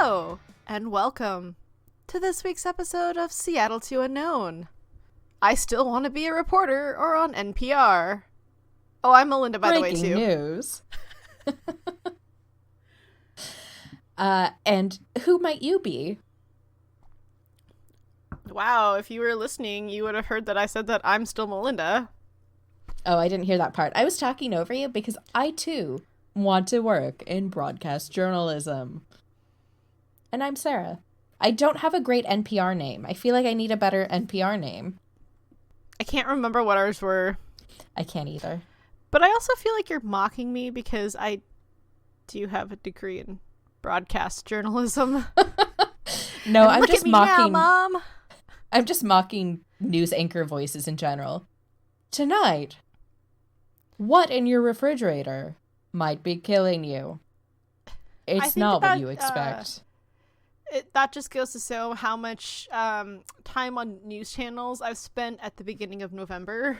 Hello, and welcome to this week's episode of Seattle to Unknown. I still want to be a reporter or on NPR. Oh, I'm Melinda, by the way, too. Breaking news. And who might you be? Wow, if you were listening, you would have heard that I said that I'm still Melinda. Oh, I didn't hear that part. I was talking over you because I, too, want to work in broadcast journalism. And I'm Sarah. I don't have a great NPR name. I feel like I need a better NPR name. I can't remember what ours were. I can't either. But I also feel like you're mocking me because I do have a degree in broadcast journalism. No, I'm just mocking. Now, Mom. I'm just mocking news anchor voices in general. Tonight, what in your refrigerator might be killing you? It's not what you expect. That just goes to show how much time on news channels I've spent at the beginning of November.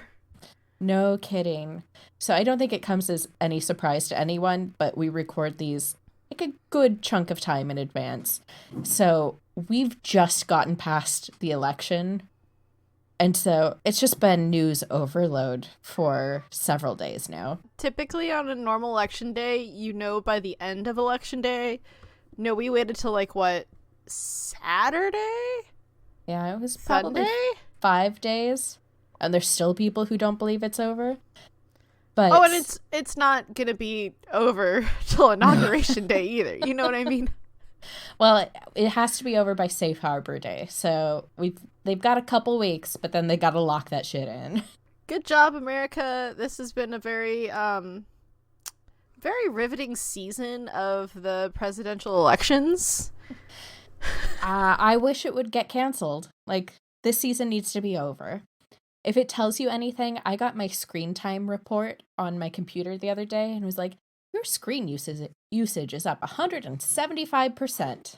No kidding. So I don't think it comes as any surprise to anyone, but we record these like a good chunk of time in advance. So we've just gotten past the election. And so it's just been news overload for several days now. Typically on a normal election day, you know by the end of election day. No, we waited till Saturday? Yeah, it was probably Sunday? 5 days. And there's still people who don't believe it's over. But and it's not gonna be over till Inauguration Day either. You know what I mean? Well, it has to be over by Safe Harbor Day. So they've got a couple weeks, but then they got to lock that shit in. Good job, America. This has been a very very riveting season of the presidential elections. I wish it would get canceled. Like, this season needs to be over. If it tells you anything, I got my screen time report on my computer the other day and was like, your screen usage is up 175%.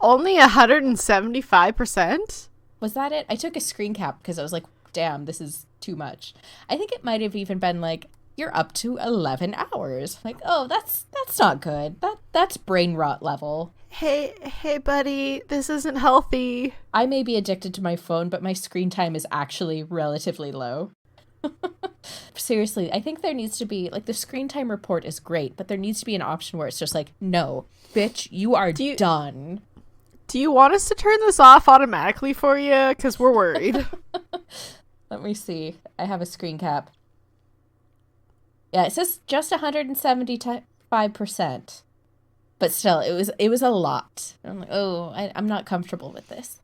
Only 175%? Was that it? I took a screen cap because I was like, damn, this is too much. I think it might have even been like, you're up to 11 hours. Like, oh, that's not good. That's brain rot level. Hey, buddy, this isn't healthy. I may be addicted to my phone, but my screen time is actually relatively low. Seriously, I think there needs to be, like, the screen time report is great, but there needs to be an option where it's just like, no, bitch, you are done. Do you want us to turn this off automatically for you? Because we're worried. Let me see. I have a screen cap. Yeah, it says just 175%. But still, it was a lot. I'm like, I'm not comfortable with this.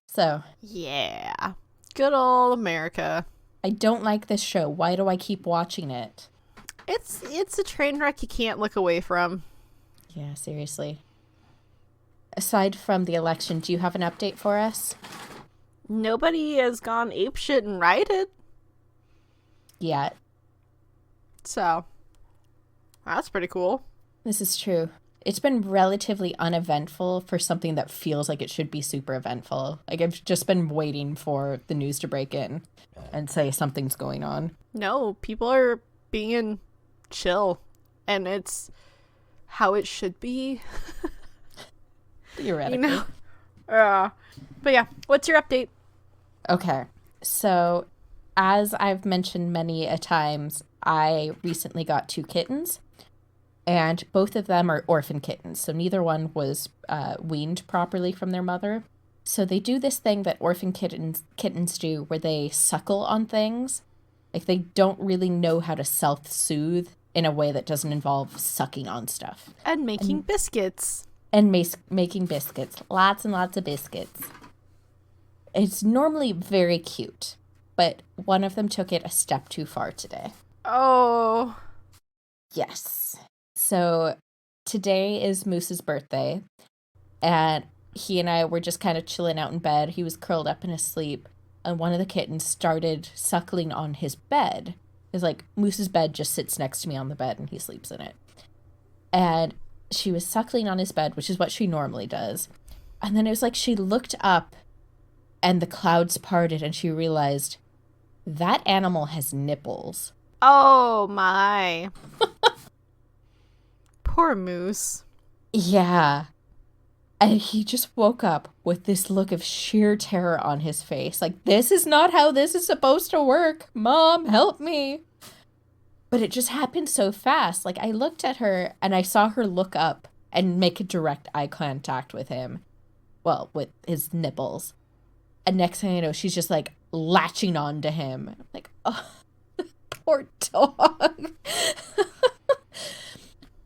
So. Yeah. Good old America. I don't like this show. Why do I keep watching it? It's a train wreck you can't look away from. Yeah, seriously. Aside from the election, do you have an update for us? Nobody has gone apeshit and rioted. Yet. So. That's pretty cool. This is true. It's been relatively uneventful for something that feels like it should be super eventful. Like, I've just been waiting for the news to break in and say something's going on. No, people are being chill. And it's how it should be. Theoretically. You know? But yeah, what's your update? Okay. So, as I've mentioned many a times, I recently got 2 kittens. And both of them are orphan kittens, so neither one was weaned properly from their mother. So they do this thing that orphan kittens do where they suckle on things. Like, they don't really know how to self-soothe in a way that doesn't involve sucking on stuff. And making biscuits. And making biscuits. Lots and lots of biscuits. It's normally very cute, but one of them took it a step too far today. Oh. Yes. So today is Moose's birthday, and he and I were just kind of chilling out in bed. He was curled up in his sleep, and one of the kittens started suckling on his bed. It's like, Moose's bed just sits next to me on the bed, and he sleeps in it. And she was suckling on his bed, which is what she normally does. And then it was like she looked up, and the clouds parted, and she realized that animal has nipples. Oh, my. Poor Moose. Yeah. And he just woke up with this look of sheer terror on his face. Like, this is not how this is supposed to work. Mom, help me. But it just happened so fast. Like, I looked at her and I saw her look up and make a direct eye contact with him. Well, with his nipples. And next thing I know, she's just like latching on to him. I'm like, oh, poor dog.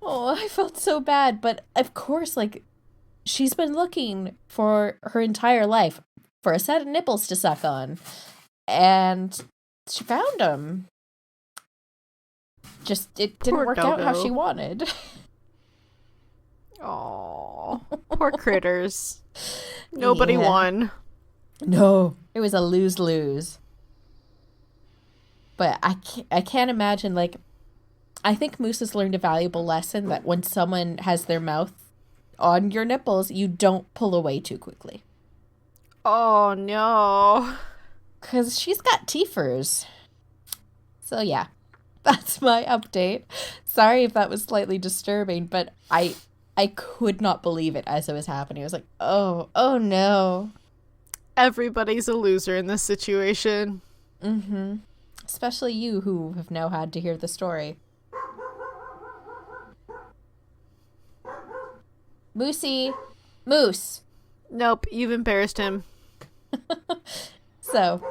Oh, I felt so bad. But of course, like, she's been looking for her entire life for a set of nipples to suck on. And she found them. Just, it didn't Poor work doggo. out how she wanted. Aw, poor critters. Nobody Yeah. won. No, it was a lose-lose. But I can't imagine, like, I think Moose has learned a valuable lesson that when someone has their mouth on your nipples, you don't pull away too quickly. Oh, no. Because she's got teethers. So, yeah, that's my update. Sorry if that was slightly disturbing, but I could not believe it as it was happening. I was like, oh no. Everybody's a loser in this situation. Mm-hmm. Especially you who have now had to hear the story. Moose. Nope, you've embarrassed him. So,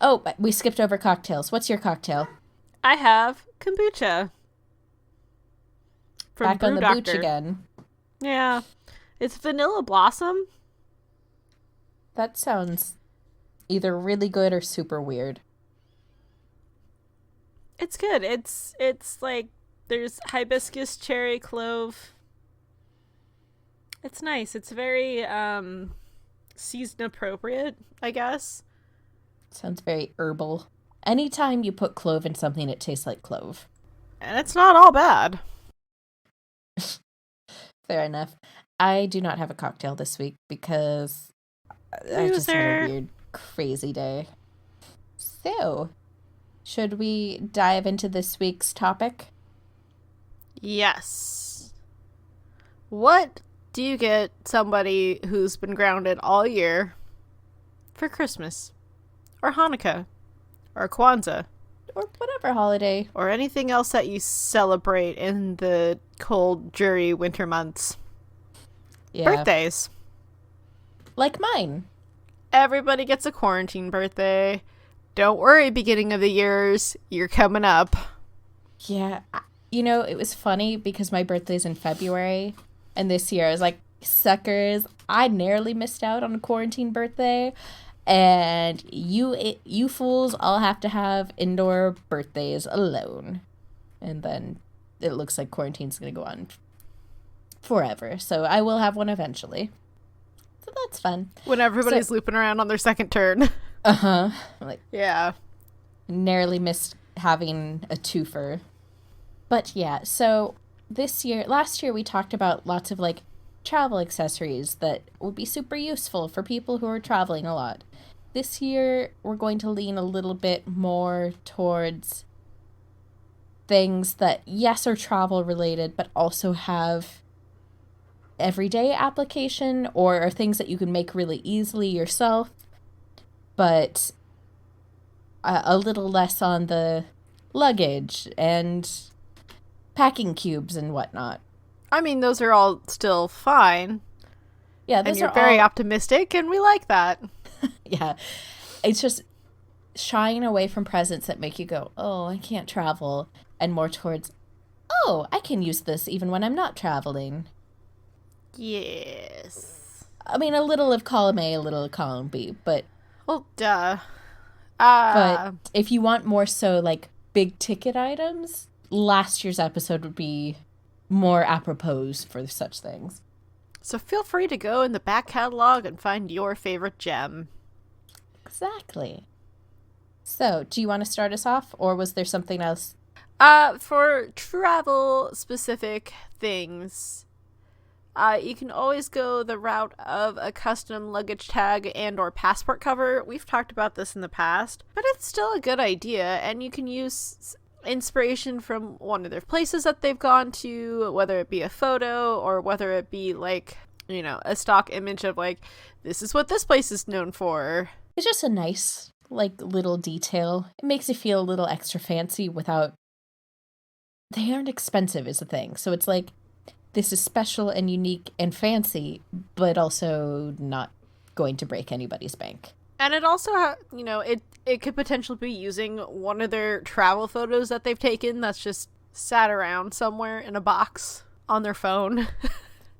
oh, we skipped over cocktails. What's your cocktail? I have kombucha. From Back on the Brew booch Doctor. again. Yeah. It's vanilla blossom. That sounds either really good or super weird. It's good. It's like there's hibiscus, cherry, clove. It's nice. It's very season appropriate, I guess. Sounds very herbal. Anytime you put clove in something, it tastes like clove. And it's not all bad. Fair enough. I do not have a cocktail this week because I just had a weird, crazy day. So, should we dive into this week's topic? Yes. What do you get somebody who's been grounded all year for Christmas? Or Hanukkah? Or Kwanzaa? Or whatever holiday. Or anything else that you celebrate in the cold, dreary winter months? Yeah. Birthdays. Like mine. Everybody gets a quarantine birthday. Don't worry, beginning of the years. You're coming up. Yeah. You know, it was funny because my birthday's in February. And this year I was like, suckers, I narrowly missed out on a quarantine birthday. And you fools all have to have indoor birthdays alone. And then it looks like quarantine's going to go on forever. So I will have one eventually. So that's fun. When everybody's looping around on their second turn. Uh-huh. Like, Yeah. narrowly missed having a twofer. But yeah, so last year we talked about lots of like travel accessories that would be super useful for people who are traveling a lot. This year we're going to lean a little bit more towards things that, yes, are travel related, but also have everyday application or are things that you can make really easily yourself, but a little less on the luggage and packing cubes and whatnot. I mean, those are all still fine. Yeah, And you're very optimistic, and we like that. Yeah. It's just shying away from presents that make you go, oh, I can't travel, and more towards, oh, I can use this even when I'm not traveling. Yes. I mean, a little of column A, a little of column B, but Well, duh. but if you want more so like big ticket items, last year's episode would be more apropos for such things. So feel free to go in the back catalog and find your favorite gem. Exactly. So, do you want to start us off, or was there something else? For travel-specific things, you can always go the route of a custom luggage tag and or passport cover. We've talked about this in the past, but it's still a good idea, and you can use inspiration from one of their places that they've gone to, whether it be a photo or whether it be like, you know, a stock image of like, this is what this place is known for. It's just a nice, like, little detail. It makes you feel a little extra fancy without... They aren't expensive is the thing. So it's like, this is special and unique and fancy, but also not going to break anybody's bank. And it also, you know, it could potentially be using one of their travel photos that they've taken that's just sat around somewhere in a box on their phone.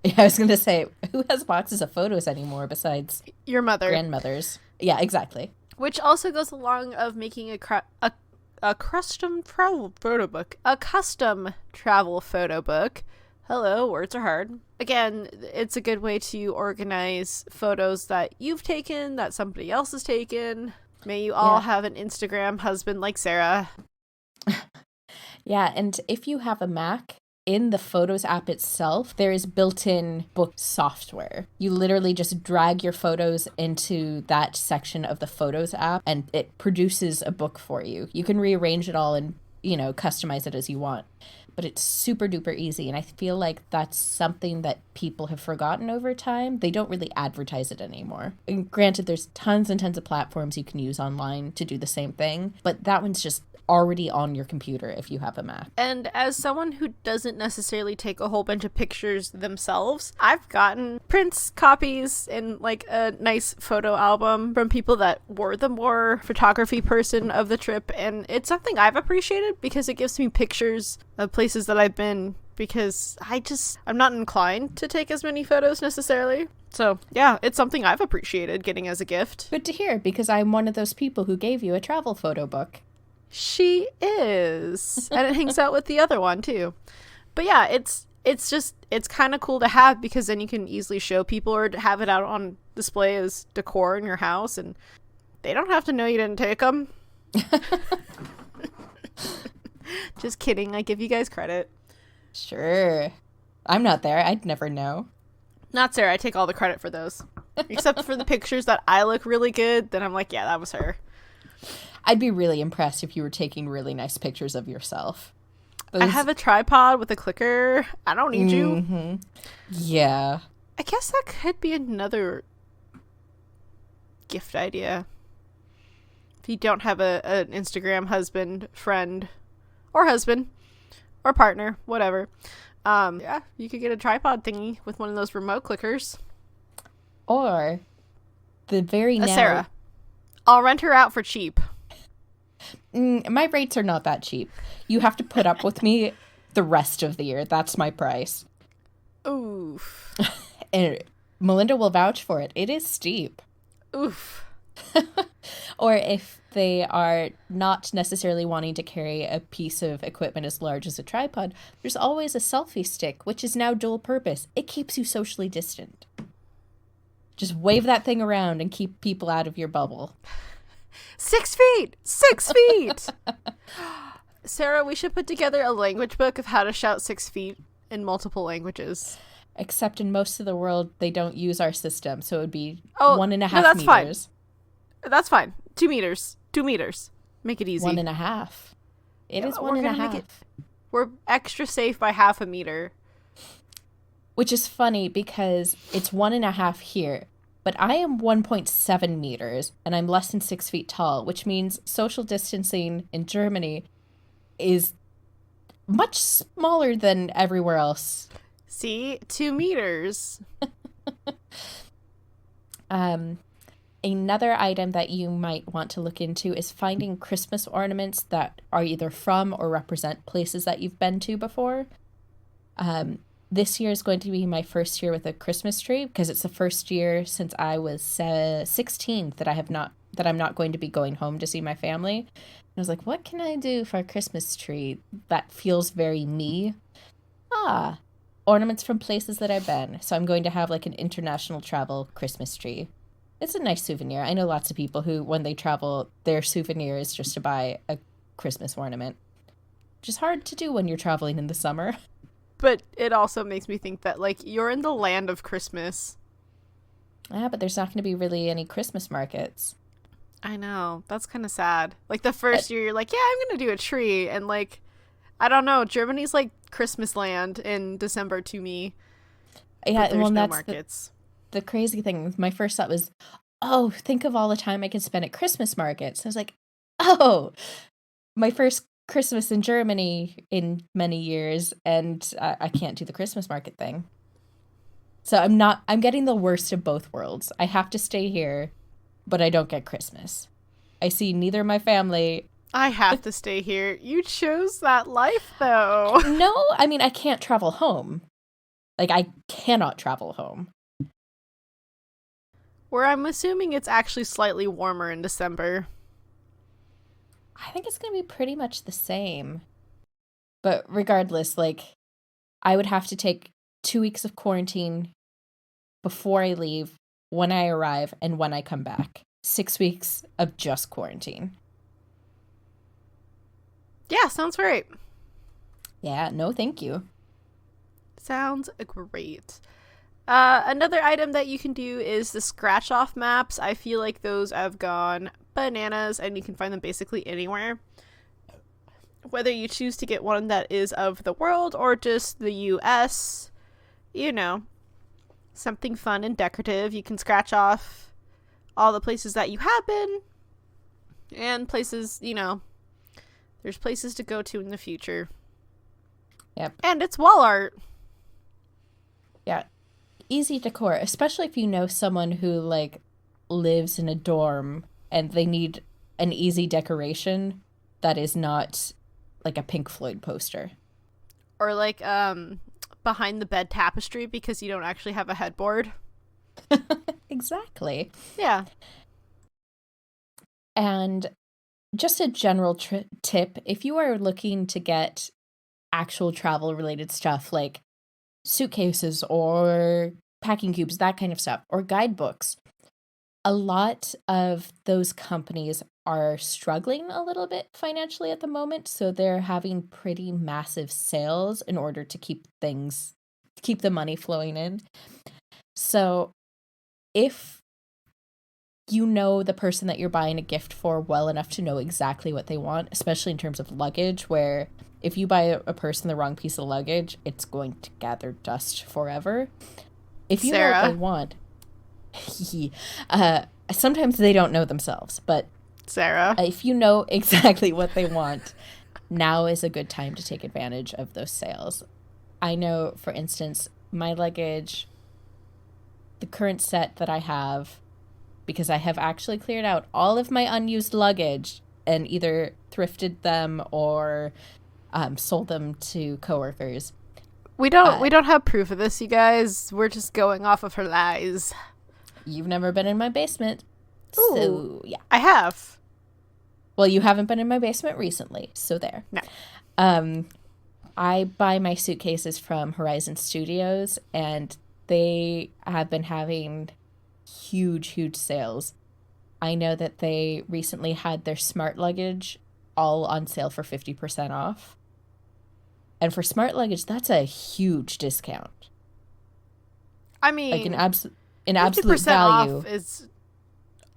Yeah, I was going to say, who has boxes of photos anymore besides your mother? Grandmothers. Yeah, exactly. Which also goes along of making a custom travel photo book. A custom travel photo book. Hello, words are hard. Again, it's a good way to organize photos that you've taken, that somebody else has taken. May you all have an Instagram husband like Sarah. Yeah, and if you have a Mac, in the Photos app itself, there is built-in book software. You literally just drag your photos into that section of the Photos app, and it produces a book for you. You can rearrange it all and, you know, customize it as you want. But it's super duper easy, and I feel like that's something that people have forgotten over time. They don't really advertise it anymore. And granted, there's tons and tons of platforms you can use online to do the same thing, but that one's just already on your computer if you have a Mac. And as someone who doesn't necessarily take a whole bunch of pictures themselves, I've gotten prints, copies, and like a nice photo album from people that were the more photography person of the trip, and it's something I've appreciated because it gives me pictures of places that I've been, because I'm not inclined to take as many photos necessarily. So yeah, it's something I've appreciated getting as a gift. Good to hear, because I'm one of those people who gave you a travel photo book. She is. And it hangs out with the other one too. But yeah, it's kind of cool to have, because then you can easily show people or have it out on display as decor in your house, and they don't have to know you didn't take them. Just kidding. I give you guys credit. Sure. I'm not there. I'd never know. Not Sarah. I take all the credit for those. Except for the pictures that I look really good. Then I'm like, yeah, that was her. I'd be really impressed if you were taking really nice pictures of yourself. I have a tripod with a clicker. I don't need you. Yeah. I guess that could be another gift idea. If you don't have an Instagram husband, friend, or husband, or partner, whatever. Yeah, you could get a tripod thingy with one of those remote clickers. Or the very now... Sarah. I'll rent her out for cheap. My rates are not that cheap. You have to put up with me the rest of the year. That's my price. Oof. And Melinda will vouch for it. It is steep. Oof. Or if they are not necessarily wanting to carry a piece of equipment as large as a tripod, there's always a selfie stick, which is now dual purpose. It keeps you socially distant. Just wave that thing around and keep people out of your bubble. 6 feet! 6 feet! Sarah, we should put together a language book of how to shout 6 feet in multiple languages. Except in most of the world, they don't use our system, so it would be 1.5 meters. Fine. That's fine. 2 meters. 2 meters. Make it easy. 1.5. It is 1.5. We're extra safe by 0.5 meter. Which is funny because it's 1.5 here. But I am 1.7 meters, and I'm less than 6 feet tall, which means social distancing in Germany is much smaller than everywhere else. See? 2 meters. Another item that you might want to look into is finding Christmas ornaments that are either from or represent places that you've been to before. This year is going to be my first year with a Christmas tree, because it's the first year since I was 16 that I'm not going to be going home to see my family. And I was like, what can I do for a Christmas tree that feels very me? Ornaments from places that I've been. So I'm going to have like an international travel Christmas tree. It's a nice souvenir. I know lots of people who, when they travel, their souvenir is just to buy a Christmas ornament, which is hard to do when you're traveling in the summer. But it also makes me think that, like, you're in the land of Christmas. Yeah, but there's not going to be really any Christmas markets. I know. That's kind of sad. Like the first year you're like, yeah, I'm going to do a tree. And like, I don't know. Germany's like Christmas land in December to me. Yeah, But there's well, no that's markets. the crazy thing. My first thought was, oh, think of all the time I could spend at Christmas markets. I was like, oh, my first Christmas in Germany in many years, and I can't do the Christmas market thing. So I'm getting the worst of both worlds. I have to stay here, but I don't get Christmas. I see neither of my family. I have to stay here. You chose that life, though. No, I mean, I can't travel home. Like, I cannot travel home. Where I'm assuming it's actually slightly warmer in December. I think it's going to be pretty much the same. But regardless, like, I would have to take 2 weeks of quarantine before I leave, when I arrive, and when I come back. 6 weeks of just quarantine. Yeah, sounds great. Yeah, no, thank you. Sounds great. Another item that you can do is the scratch off maps. I feel like those have gone bananas and you can find them basically anywhere. Whether you choose to get one that is of the world or just the US, you know, something fun and decorative. You can scratch off all the places that you have been and places, you know, there's places to go to in the future. Yep. And it's wall art. Yeah. Easy decor, especially if you know someone who, like, lives in a dorm and they need an easy decoration that is not, like, a Pink Floyd poster. Or, like, behind the bed tapestry because you don't actually have a headboard. Exactly. Yeah. And just a general tip, if you are looking to get actual travel related stuff like suitcases or packing cubes, that kind of stuff, or guidebooks, a lot of those companies are struggling a little bit financially at the moment, so they're having pretty massive sales in order to keep the money flowing in. So if you know the person that you're buying a gift for well enough to know exactly what they want, especially in terms of luggage, where if you buy a person the wrong piece of luggage, it's going to gather dust forever. If you know what they want, sometimes they don't know themselves, but Sarah, if you know exactly what they want, now is a good time to take advantage of those sales. I know, for instance, my luggage, the current set that I have, because I have actually cleared out all of my unused luggage and either thrifted them or sold them to coworkers. we don't have proof of this, you guys. We're just going off of her lies. You've never been in my basement. Ooh, so yeah. I have. Well, you haven't been in my basement recently, so there. No. I buy my suitcases from Horizon Studios, and they have been having huge sales. I know that they recently had their smart luggage all on sale for 50% off. And for smart luggage, that's a huge discount. I mean, like an absolute 50% value off is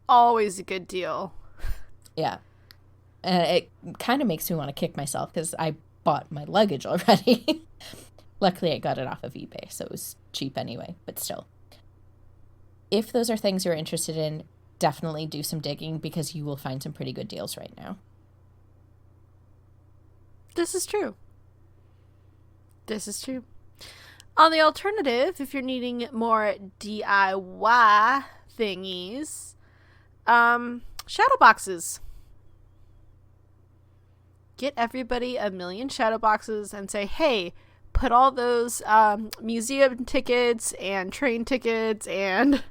always a good deal. Yeah. And it kind of makes me want to kick myself because I bought my luggage already. Luckily, I got it off of eBay, so it was cheap anyway, but still. If those are things you're interested in, definitely do some digging because you will find some pretty good deals right now. This is true. On the alternative, if you're needing more DIY thingies, shadow boxes. Get everybody a million shadow boxes and say, hey, put all those museum tickets and train tickets and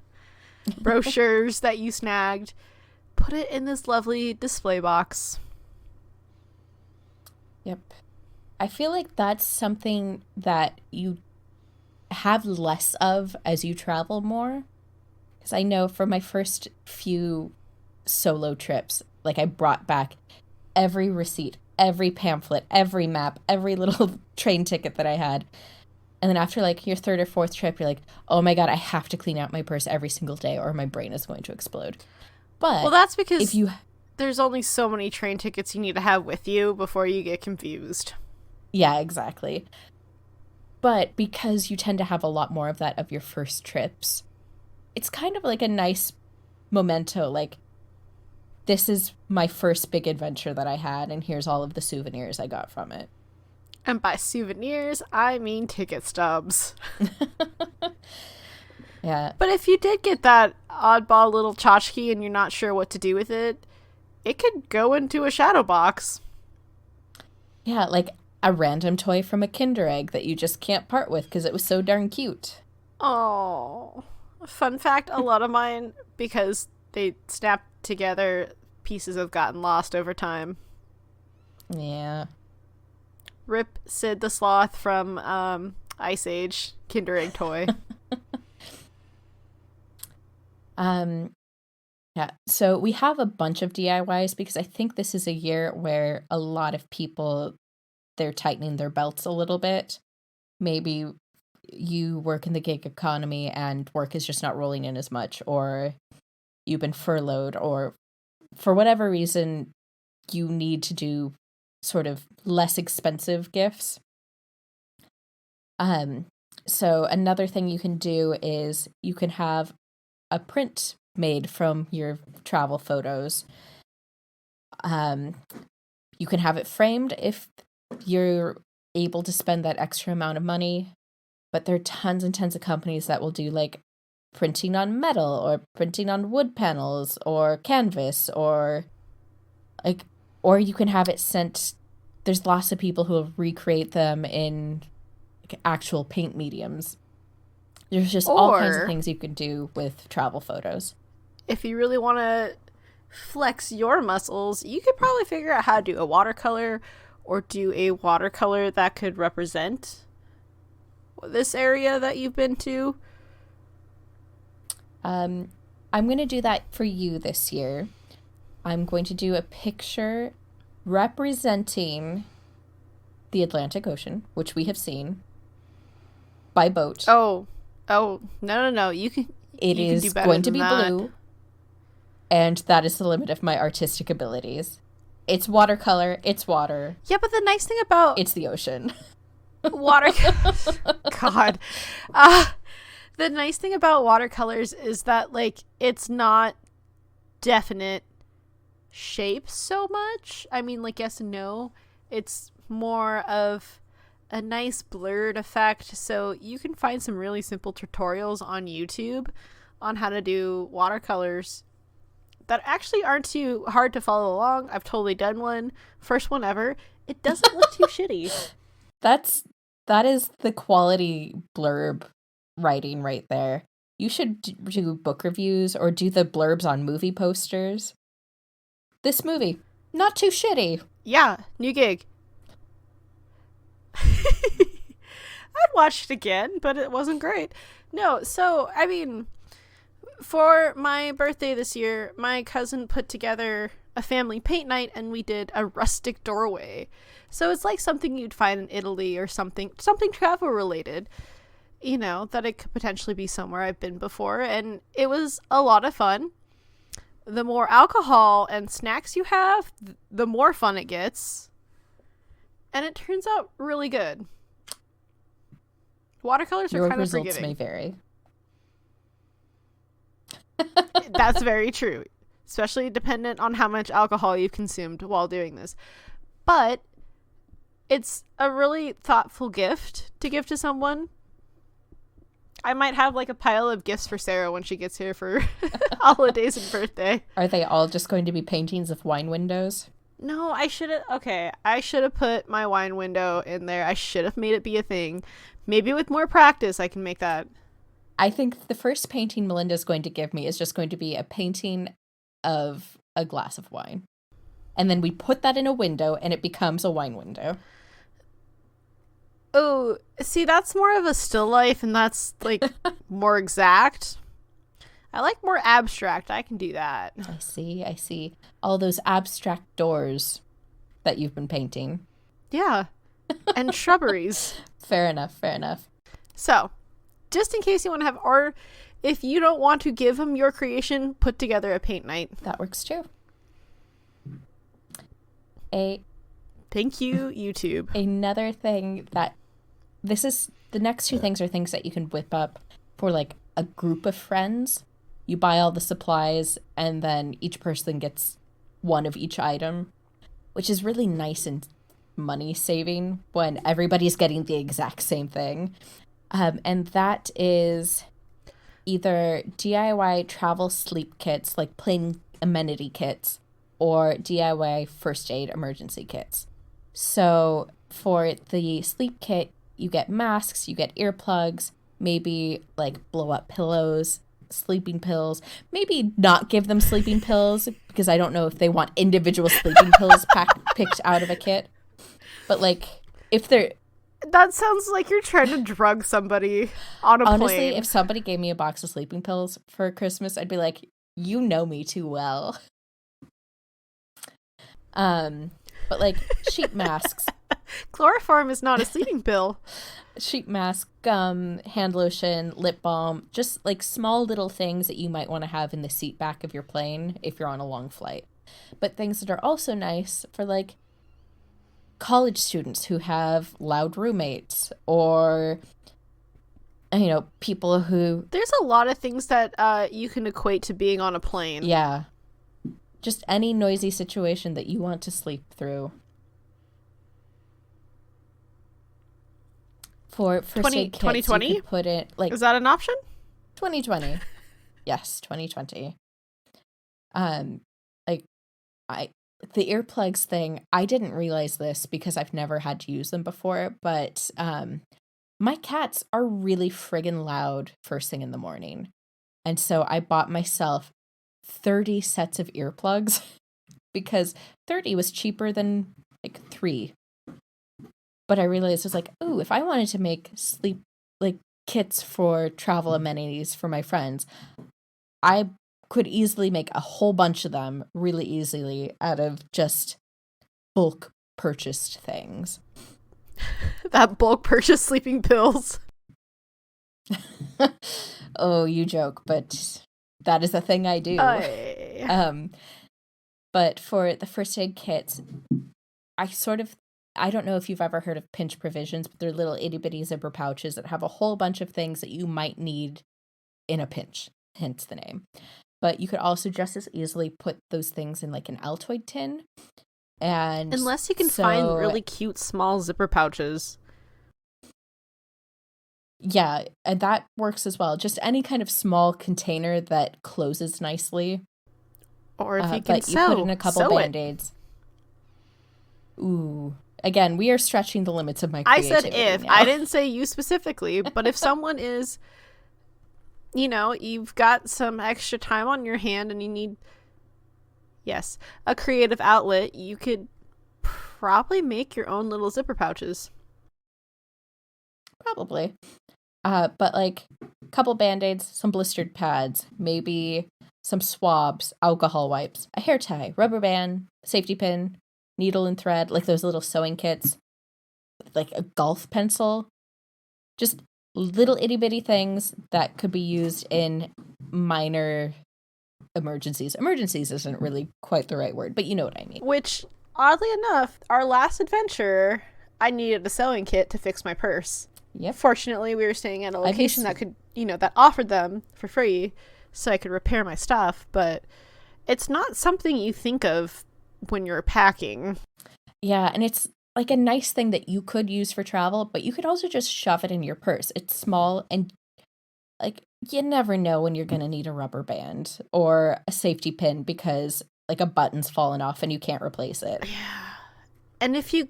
brochures that you snagged, put it in this lovely display box. Yep. I feel like that's something that you have less of as you travel more. Because I know for my first few solo trips, like I brought back every receipt, every pamphlet, every map, every little train ticket that I had. And then after like your third or fourth trip, you're like, oh my God, I have to clean out my purse every single day or my brain is going to explode. But well, that's because if you... there's only so many train tickets you need to have with you before you get confused. Yeah, exactly. But because you tend to have a lot more of that of your first trips, it's kind of like a nice memento. Like, this is my first big adventure that I had, and here's all of the souvenirs I got from it. And by souvenirs, I mean ticket stubs. Yeah. But if you did get that oddball little tchotchke and you're not sure what to do with it, it could go into a shadow box. Yeah, like a random toy from a Kinder Egg that you just can't part with because it was so darn cute. Oh. Fun fact, a lot of mine, because they snap together, pieces have gotten lost over time. Yeah. Rip Sid the Sloth from Ice Age Kinder Egg toy. Yeah, so we have a bunch of DIYs because I think this is a year where a lot of people, they're tightening their belts a little bit. Maybe you work in the gig economy and work is just not rolling in as much, or you've been furloughed, or for whatever reason, you need to do sort of less expensive gifts. So another thing you can do is you can have a print made from your travel photos. You can have it framed if you're able to spend that extra amount of money, but there are tons and tons of companies that will do like printing on metal or printing on wood panels or canvas, or you can have it sent. There's lots of people who will recreate them in like actual paint mediums. There's just all kinds of things you can do with travel photos. If you really want to flex your muscles, you could probably figure out how to do a watercolor, or do a watercolor that could represent this area that you've been to. I'm going to do that for you this year. I'm going to do a picture representing the Atlantic Ocean, which we have seen by boat. Oh, no. It is going to be blue, and that is the limit of my artistic abilities. It's watercolor, it's water. Yeah, but the nice thing about... It's the ocean. God. The nice thing about watercolors is that, like, it's not definite shapes so much. I mean, like, yes and no. It's more of a nice blurred effect. So you can find some really simple tutorials on YouTube on how to do watercolors that actually aren't too hard to follow along. I've totally done one. First one ever. It doesn't look too shitty. That is the quality blurb writing right there. You should do book reviews or do the blurbs on movie posters. This movie, not too shitty. Yeah, new gig. I'd watch it again, but it wasn't great. No, so, I mean, for my birthday this year, my cousin put together a family paint night, and we did a rustic doorway. So it's like something you'd find in Italy or something travel related, you know, that it could potentially be somewhere I've been before, and it was a lot of fun. The more alcohol and snacks you have, the more fun it gets. And it turns out really good. Watercolors are kind of forgiving. Your results may vary. That's very true. Especially dependent on how much alcohol you've consumed while doing this. But it's a really thoughtful gift to give to someone. I might have like a pile of gifts for Sarah when she gets here for holidays and birthday. Are they all just going to be paintings of wine windows? No, I should have put my wine window in there. I should have made it be a thing. Maybe with more practice I can make that. I think the first painting Melinda's going to give me is just going to be a painting of a glass of wine. And then we put that in a window and it becomes a wine window. Oh, see, that's more of a still life, and that's, like, more exact. I like more abstract. I can do that. I see. All those abstract doors that you've been painting. Yeah. And shrubberies. Fair enough. So, just in case you want to have, or If you don't want to give him your creation, put together a paint night. That works too. Thank you, YouTube. Another thing that the next two things are things that you can whip up for like a group of friends. You buy all the supplies and then each person gets one of each item, which is really nice and money saving when everybody's getting the exact same thing. And that is either DIY travel sleep kits, like plain amenity kits, or DIY first aid emergency kits. So for the sleep kit, you get masks, you get earplugs, maybe like blow up pillows, sleeping pills, maybe not give them sleeping pills because I don't know if they want individual sleeping pills picked out of a kit. But like if they're... That sounds like you're trying to drug somebody on a Honestly, plane. if somebody gave me a box of sleeping pills for Christmas, I'd be like, you know me too well. But like sheet masks. Chloroform is not a sleeping pill. Sheet mask, hand lotion, lip balm, just like small little things that you might want to have in the seat back of your plane if you're on a long flight. But things that are also nice for like college students who have loud roommates or, you know, people who... There's a lot of things that you can equate to being on a plane. Yeah. Just any noisy situation that you want to sleep through. For first aid kits, 2020? you could put it like... Is that an option? 2020. Yes, 2020. The earplugs thing, I didn't realize this because I've never had to use them before, but my cats are really friggin' loud first thing in the morning. And so I bought myself 30 sets of earplugs because 30 was cheaper than like 3. But I realized I was like, ooh, if I wanted to make sleep like kits for travel amenities for my friends, I could easily make a whole bunch of them really easily out of just bulk purchased things. That bulk purchase sleeping pills. Oh, you joke, but that is a thing I do. But for the first aid kits, I don't know if you've ever heard of pinch provisions, but they're little itty bitty zipper pouches that have a whole bunch of things that you might need in a pinch, hence the name. But you could also just as easily put those things in like an Altoid tin. And unless you can find really cute small zipper pouches. Yeah, and that works as well. Just any kind of small container that closes nicely. Or if you can but you put in a couple Band-Aids. Ooh. Again, we are stretching the limits of my creativity. I said if. Now. I didn't say you specifically, but if someone is, you know, you've got some extra time on your hand and you need, yes, a creative outlet, you could probably make your own little zipper pouches. Probably. But like a couple Band-Aids, some blistered pads, maybe some swabs, alcohol wipes, a hair tie, rubber band, safety pin, needle and thread, like those little sewing kits, like a golf pencil, just little itty bitty things that could be used in minor emergencies. Emergencies isn't really quite the right word, but you know what I mean. Which, oddly enough, our last adventure, I needed a sewing kit to fix my purse. Yep. Fortunately, we were staying at a location that could, you know, that offered them for free so I could repair my stuff, but it's not something you think of when you're packing. Yeah, and it's like a nice thing that you could use for travel, but you could also just shove it in your purse. It's small and like you never know when you're going to need a rubber band or a safety pin because like a button's fallen off and you can't replace it. Yeah. And if you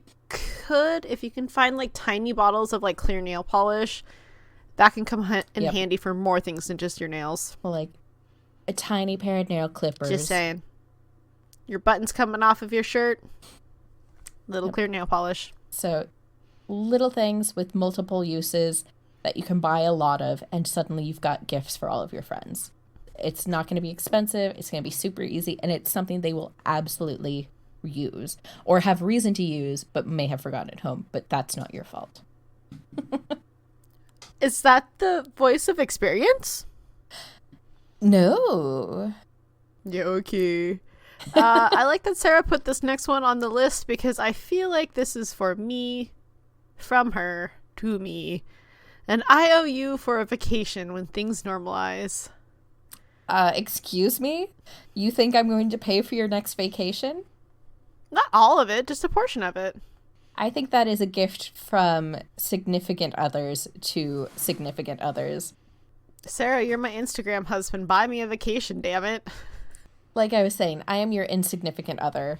can find like tiny bottles of like clear nail polish, that can come in handy for more things than just your nails. Well, like a tiny pair of nail clippers. Just saying. Your buttons coming off of your shirt, little clear nail polish. So little things with multiple uses that you can buy a lot of, and suddenly you've got gifts for all of your friends. It's not going to be expensive. It's going to be super easy, and it's something they will absolutely use or have reason to use, but may have forgotten at home. But that's not your fault. Is that the voice of experience? No. Yeah, okay. I like that Sarah put this next one on the list because I feel like this is for me, from her, to me. An IOU for a vacation when things normalize. Excuse me? You think I'm going to pay for your next vacation? Not all of it, just a portion of it. I think that is a gift from significant others to significant others. Sarah, you're my Instagram husband. Buy me a vacation, damn it. Like I was saying, I am your insignificant other.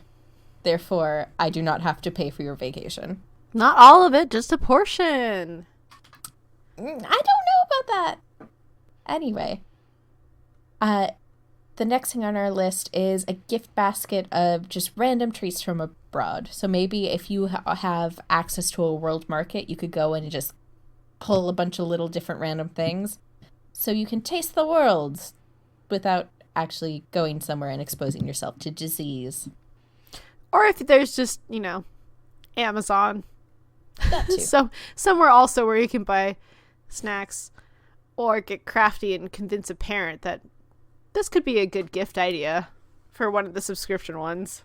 Therefore, I do not have to pay for your vacation. Not all of it, just a portion. I don't know about that. Anyway, the next thing on our list is a gift basket of just random treats from abroad. So maybe if you have access to a world market, you could go and just pull a bunch of little different random things so you can taste the world without actually going somewhere and exposing yourself to disease. Or if there's just, Amazon. That too. So somewhere also where you can buy snacks or get crafty and convince a parent that this could be a good gift idea for one of the subscription ones.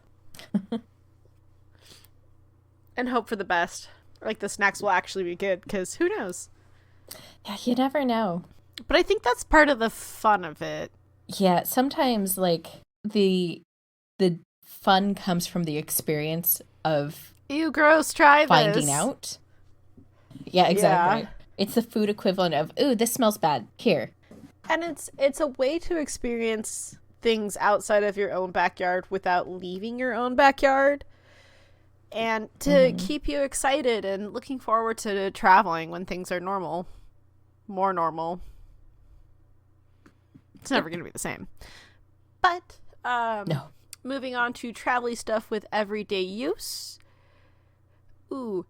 And hope for the best. Like the snacks will actually be good, because who knows? Yeah, you never know. But I think that's part of the fun of it. Yeah, sometimes the fun comes from the experience of Ew, gross, try finding this. out. Yeah, exactly. Yeah. It's the food equivalent of, ooh, this smells bad. Here. And it's a way to experience things outside of your own backyard without leaving your own backyard. And to keep you excited and looking forward to traveling when things are normal. More normal. It's never going to be the same. But, No. moving on to travel stuff with everyday use. Ooh,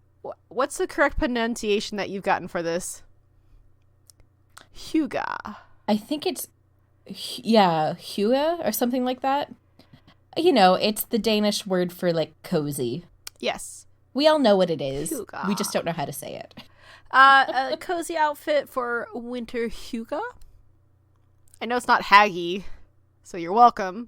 what's the correct pronunciation that you've gotten for this? Huga. I think it's, hygge or something like that. It's the Danish word for, cozy. Yes. We all know what it is. Hygge. We just don't know how to say it. A cozy outfit for winter hygge. I know it's not haggy, so you're welcome.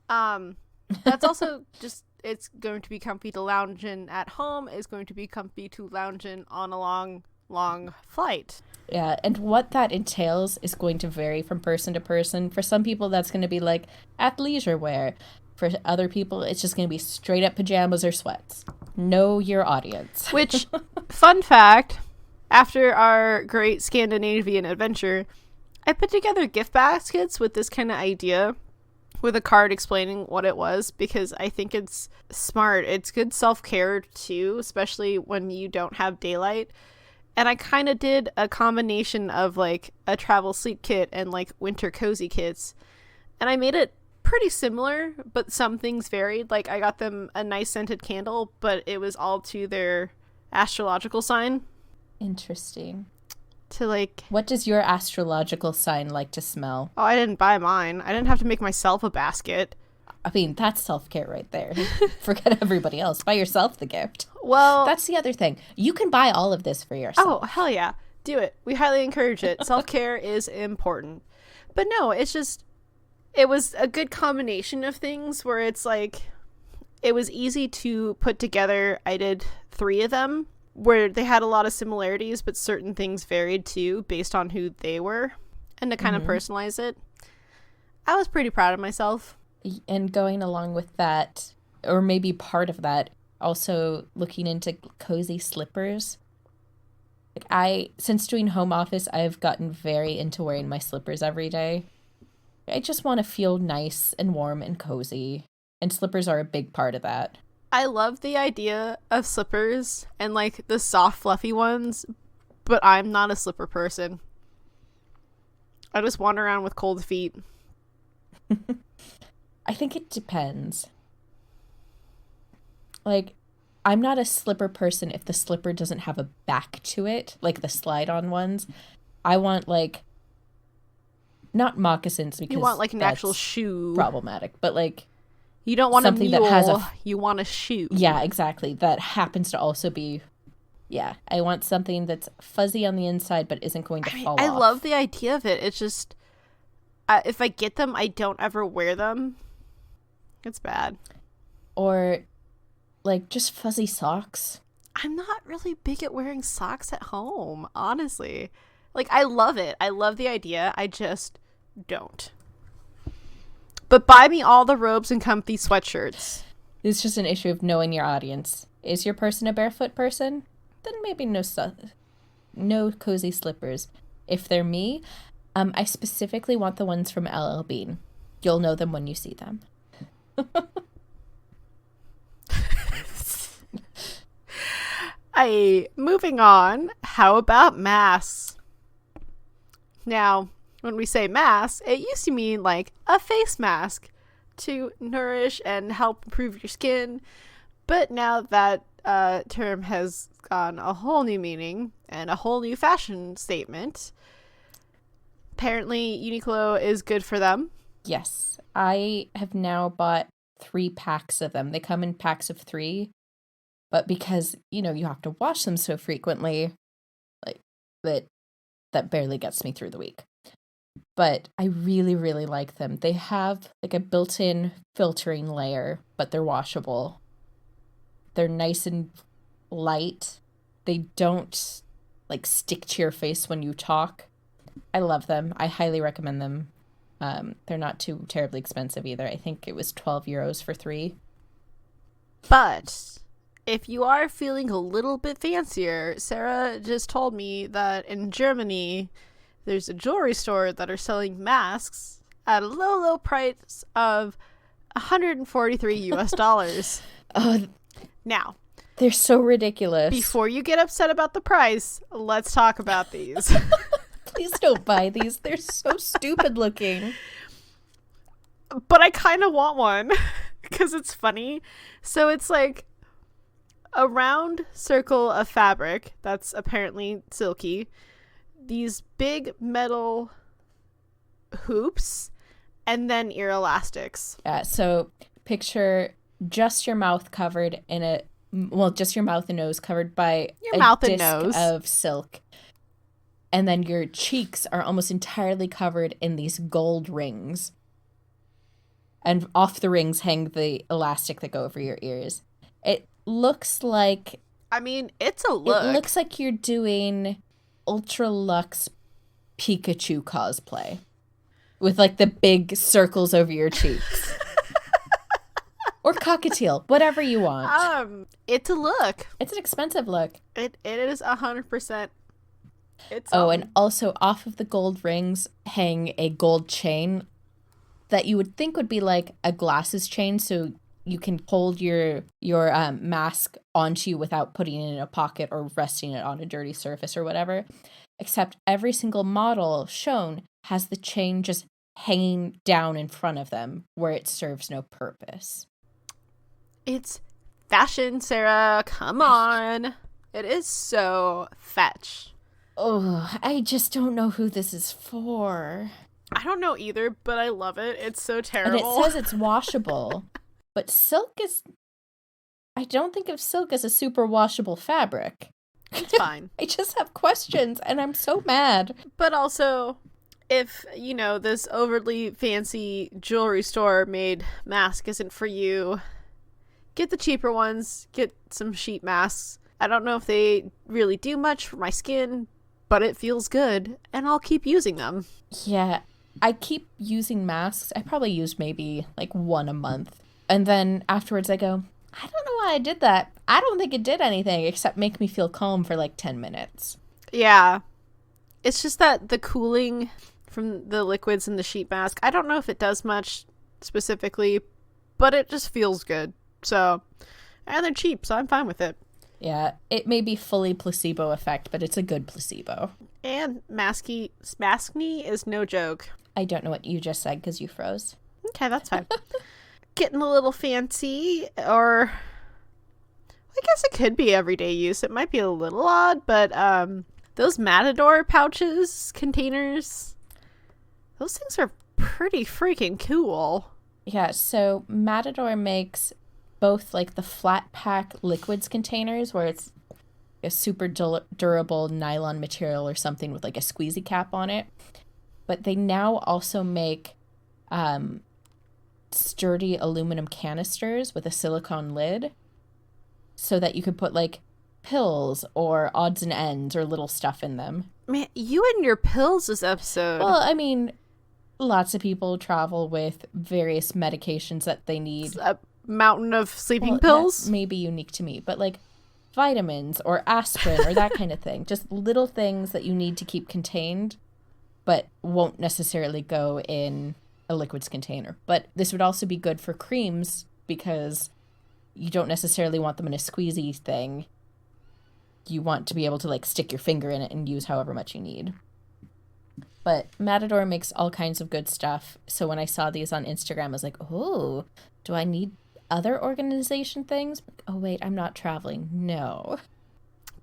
That's also just, it's going to be comfy to lounge in at home. It's going to be comfy to lounge in on a long, long flight. Yeah, and what that entails is going to vary from person to person. For some people, that's going to be athleisure wear. For other people, it's just going to be straight up pajamas or sweats. Know your audience. Which, fun fact, after our great Scandinavian adventure, I put together gift baskets with this kind of idea, with a card explaining what it was, because I think it's smart. It's good self-care too, especially when you don't have daylight. And I kind of did a combination of a travel sleep kit and winter cozy kits. And I made it pretty similar, but some things varied. I got them a nice scented candle, but it was all to their astrological sign. Interesting. To What does your astrological sign like to smell? Oh, I didn't buy mine. I didn't have to make myself a basket. I mean, that's self-care right there. Forget everybody else. Buy yourself the gift. Well, That's the other thing. You can buy all of this for yourself. oh, hell yeah. Do it. We highly encourage it. Self-care is important. But no, it's just, it was a good combination of things where it's it was easy to put together. I did 3 of them where they had a lot of similarities, but certain things varied too based on who they were, and to kind of personalize it. I was pretty proud of myself. And going along with that, or maybe part of that, also looking into cozy slippers. Since doing home office, I've gotten very into wearing my slippers every day. I just want to feel nice and warm and cozy, and slippers are a big part of that. I love the idea of slippers and the soft fluffy ones, but I'm not a slipper person. I just wander around with cold feet. I think it depends. I'm not a slipper person if the slipper doesn't have a back to it, the slide-on ones. I want, not moccasins because You want an actual shoe. problematic, but You don't want something a mule. that has You want a shoe. yeah, exactly. That happens to also be, I want something that's fuzzy on the inside but isn't going to fall I off. love the idea of it. It's just, if I get them, I don't ever wear them. It's bad. Or like just fuzzy socks. I'm not really big at wearing socks at home, honestly. Like, I love it. I love the idea. I just don't. But buy me all the robes and comfy sweatshirts. It's just an issue of knowing your audience. Is your person a barefoot person? Then maybe no cozy slippers. If they're me, I specifically want the ones from LL Bean. You'll know them when you see them. Moving on, how about masks? Now, when we say mask, it used to mean like a face mask to nourish and help improve your skin. But now that term has gone a whole new meaning and a whole new fashion statement. Apparently, Uniqlo is good for them. Yes, I have now bought 3 packs of them. They come in packs of 3. But because, you have to wash them so frequently, like that barely gets me through the week. But I really, really like them. They have like a built-in filtering layer, but they're washable. They're nice and light. They don't like stick to your face when you talk. I love them. I highly recommend them. They're not too terribly expensive either. I think it was €12 for 3. But if you are feeling a little bit fancier, Sarah just told me that in Germany, there's a jewelry store that are selling masks at a low, low price of $143. Now, they're so ridiculous. Before you get upset about the price, let's talk about these. Please don't buy these. They're so stupid looking. But I kind of want one because it's funny. So it's like a round circle of fabric that's apparently silky, these big metal hoops, and then ear elastics. Yeah, so picture just your mouth covered in just your mouth and nose covered by a disc of silk. And then your cheeks are almost entirely covered in these gold rings. And off the rings hang the elastic that go over your ears. It looks like... it's a look. It looks like you're doing Ultra Luxe Pikachu cosplay. With, like, the big circles over your cheeks. Or cockatiel. Whatever you want. It's a look. It's an expensive look. It is 100%. And also off of the gold rings hang a gold chain that you would think would be like a glasses chain, so you can hold your mask onto you without putting it in a pocket or resting it on a dirty surface or whatever. Except every single model shown has the chain just hanging down in front of them where it serves no purpose. It's fashion, Sarah. Come on. It is so fetch. Oh, I just don't know who this is for. I don't know either, but I love it. It's so terrible. And it says it's washable. But silk is... I don't think of silk as a super washable fabric. It's fine. I just have questions, and I'm so mad. But also, if, this overly fancy jewelry store made mask isn't for you, get the cheaper ones. Get some sheet masks. I don't know if they really do much for my skin, but it feels good, and I'll keep using them. Yeah, I keep using masks. I probably use maybe like one a month. And then afterwards I go, I don't know why I did that. I don't think it did anything except make me feel calm for like 10 minutes. Yeah. It's just that the cooling from the liquids in the sheet mask, I don't know if it does much specifically, but it just feels good. So, and they're cheap, so I'm fine with it. Yeah, it may be fully placebo effect, but it's a good placebo. And maskne is no joke. I don't know what you just said because you froze. Okay, that's fine. Getting a little fancy, or I guess it could be everyday use. It might be a little odd, but those Matador pouches, containers, those things are pretty freaking cool. Yeah, so Matador makes both like the flat pack liquids containers where it's a super durable nylon material or something with like a squeezy cap on it. but they now also make sturdy aluminum canisters with a silicone lid so that you could put like pills or odds and ends or little stuff in them. Man, you and your pills this episode. Well, I mean, lots of people travel with various medications that they need. A mountain of sleeping pills? That may be unique to me, but like vitamins or aspirin or that kind of thing. Just little things that you need to keep contained, but won't necessarily go in a liquids container. But this would also be good for creams because you don't necessarily want them in a squeezy thing. You want to be able to like stick your finger in it and use however much you need. But Matador makes all kinds of good stuff. So when I saw these on Instagram, I was like, oh, do I need other organization things? Oh, wait, I'm not traveling. No.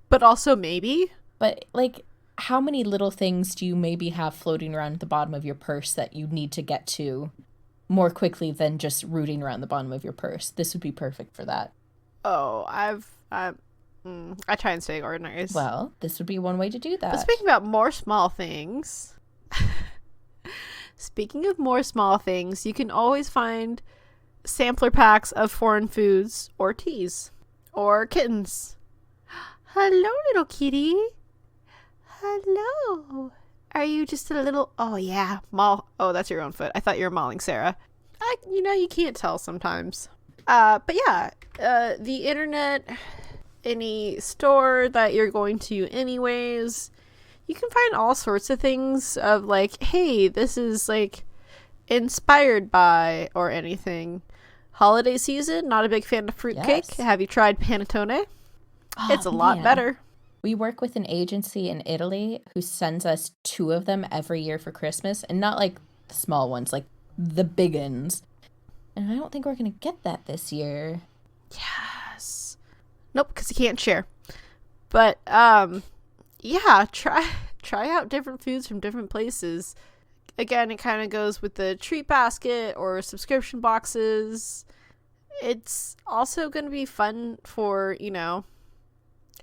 But also maybe. But like, how many little things do you maybe have floating around the bottom of your purse that you need to get to more quickly than just rooting around the bottom of your purse? This would be perfect for that. Oh, I try and stay organized. Well, this would be one way to do that. But speaking about more small things, you can always find sampler packs of foreign foods or teas or kittens. Hello, little kitty. Hello. Are you just a little... Oh, yeah. Oh, that's your own foot. I thought you were mauling Sarah. You can't tell sometimes. But yeah, the internet, any store that you're going to anyways, you can find all sorts of things of like, hey, this is like inspired by or anything. Holiday season, not a big fan of fruitcake. Yes. Have you tried panettone? Oh, it's a lot better. We work with an agency in Italy who sends us 2 of them every year for Christmas, and not like the small ones, like the big ones. And I don't think we're going to get that this year. Yes. Nope, because you can't share. But, yeah, try out different foods from different places. Again, it kind of goes with the treat basket or subscription boxes. It's also going to be fun for,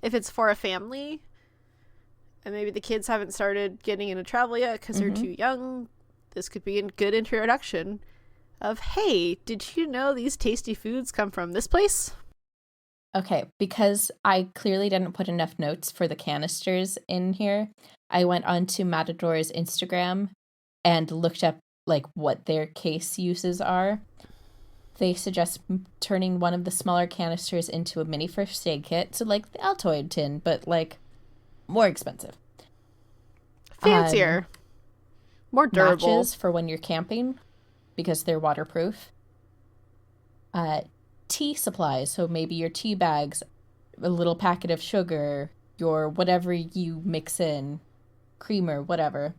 if it's for a family and maybe the kids haven't started getting into travel yet because they're too young, this could be a good introduction of, hey, did you know these tasty foods come from this place? Okay, because I clearly didn't put enough notes for the canisters in here, I went onto Matador's Instagram and looked up like what their case uses are. They suggest turning one of the smaller canisters into a mini first aid kit, so like the Altoid tin, but like more expensive. Fancier. More durable. Matches for when you're camping, because they're waterproof. Tea supplies, so maybe your tea bags, a little packet of sugar, your whatever you mix in, creamer, whatever.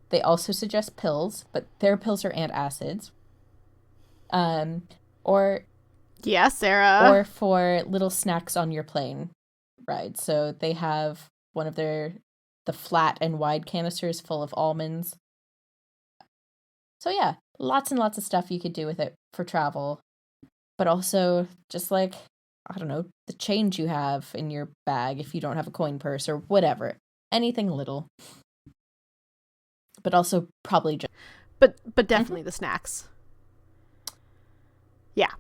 They also suggest pills, but their pills are antacids. Or yeah, Sarah. Or for little snacks on your plane ride. So they have one of the flat and wide canisters full of almonds. So yeah, lots and lots of stuff you could do with it for travel. But also just like, I don't know, the change you have in your bag if you don't have a coin purse or whatever. Anything little. But also probably just... But definitely the snacks. Yeah.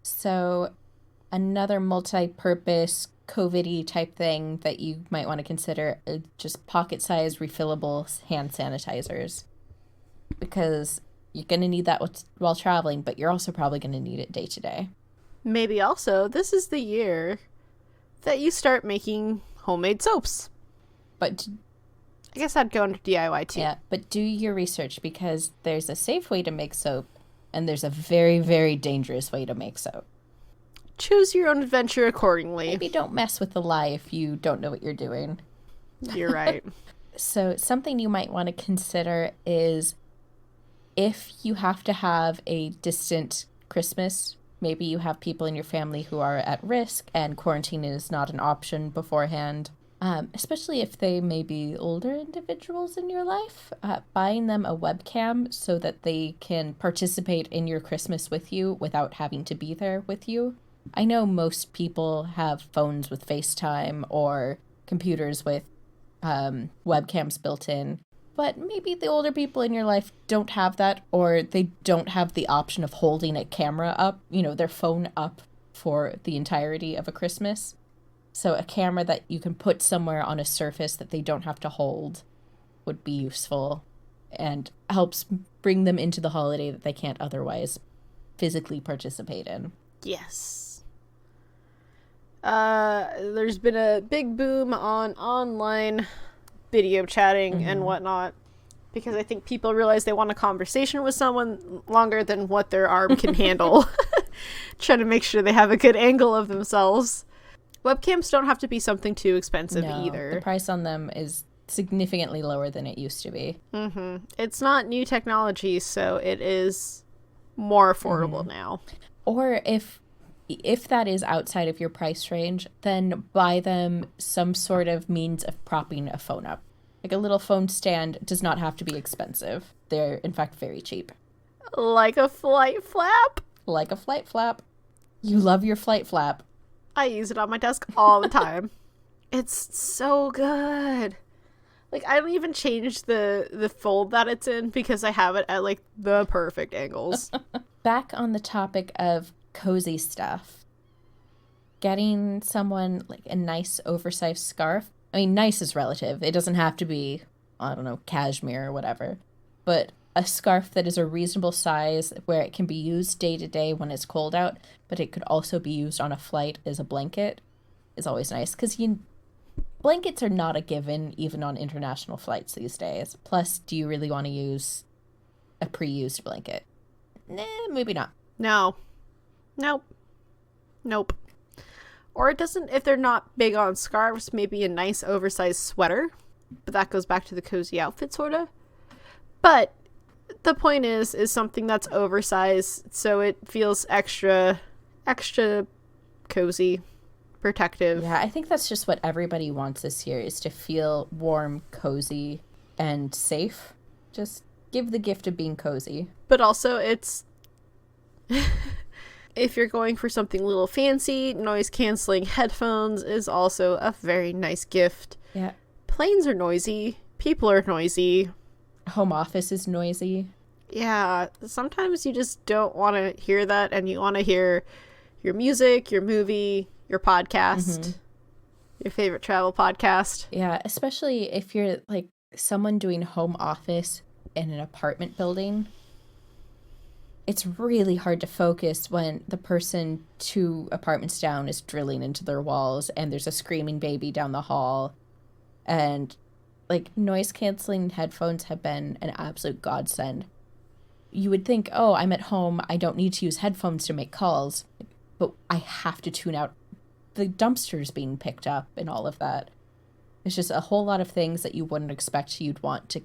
So another multi-purpose COVID-y type thing that you might want to consider is just pocket-sized refillable hand sanitizers. Because you're going to need that while traveling, but you're also probably going to need it day to day. Maybe also, this is the year that you start making homemade soaps. But I guess I'd go into DIY too. Yeah, but do your research because there's a safe way to make soap and there's a very, very dangerous way to make soap. Choose your own adventure accordingly. Maybe don't mess with the lye if you don't know what you're doing. You're right. So something you might want to consider is if you have to have a distant Christmas, maybe you have people in your family who are at risk and quarantine is not an option beforehand, especially if they may be older individuals in your life, buying them a webcam so that they can participate in your Christmas with you without having to be there with you. I know most people have phones with FaceTime or computers with webcams built in, But maybe the older people in your life don't have that, or they don't have the option of holding a camera up, their phone up for the entirety of a Christmas. So a camera that you can put somewhere on a surface that they don't have to hold would be useful and helps bring them into the holiday that they can't otherwise physically participate in. Yes. There's been a big boom on online video chatting and whatnot, because I think people realize they want a conversation with someone longer than what their arm can handle. Trying to make sure they have a good angle of themselves. Webcams don't have to be something too expensive either. The price on them is significantly lower than it used to be. It's not new technology, so it is more affordable now. Or if that is outside of your price range, then buy them some sort of means of propping a phone up. Like a little phone stand does not have to be expensive. They're, in fact, very cheap. Like a flight flap? Like a flight flap. You love your flight flap. I use it on my desk all the time. It's so good. Like, I don't even change the fold that it's in because I have it at, like, the perfect angles. Back on the topic of cozy stuff, getting someone, like, a nice oversized scarf. I mean, nice is relative. It doesn't have to be, I don't know, cashmere or whatever. But a scarf that is a reasonable size where it can be used day to day when it's cold out, but it could also be used on a flight as a blanket is always nice. Because blankets are not a given even on international flights these days. Plus, do you really want to use a pre-used blanket? Nah, maybe not. No. Nope. Or it doesn't, if they're not big on scarves, maybe a nice oversized sweater. But that goes back to the cozy outfit, sort of. But the point is something that's oversized so it feels extra cozy, protective. Yeah, I think that's just what everybody wants this year, is to feel warm, cozy, and safe. Just give the gift of being cozy. But also, it's... if you're going for something a little fancy, noise-canceling headphones is also a very nice gift. Yeah. Planes are noisy. People are noisy. Home office is noisy. Yeah, sometimes you just don't want to hear that, and you want to hear your music, your movie, your podcast, your favorite travel podcast. Yeah, especially if you're like someone doing home office in an apartment building. It's really hard to focus when the person 2 apartments down is drilling into their walls and there's a screaming baby down the hall. And like noise canceling headphones have been an absolute godsend. You would think, oh, I'm at home, I don't need to use headphones to make calls, but I have to tune out the dumpsters being picked up and all of that. It's just a whole lot of things that you wouldn't expect you'd want to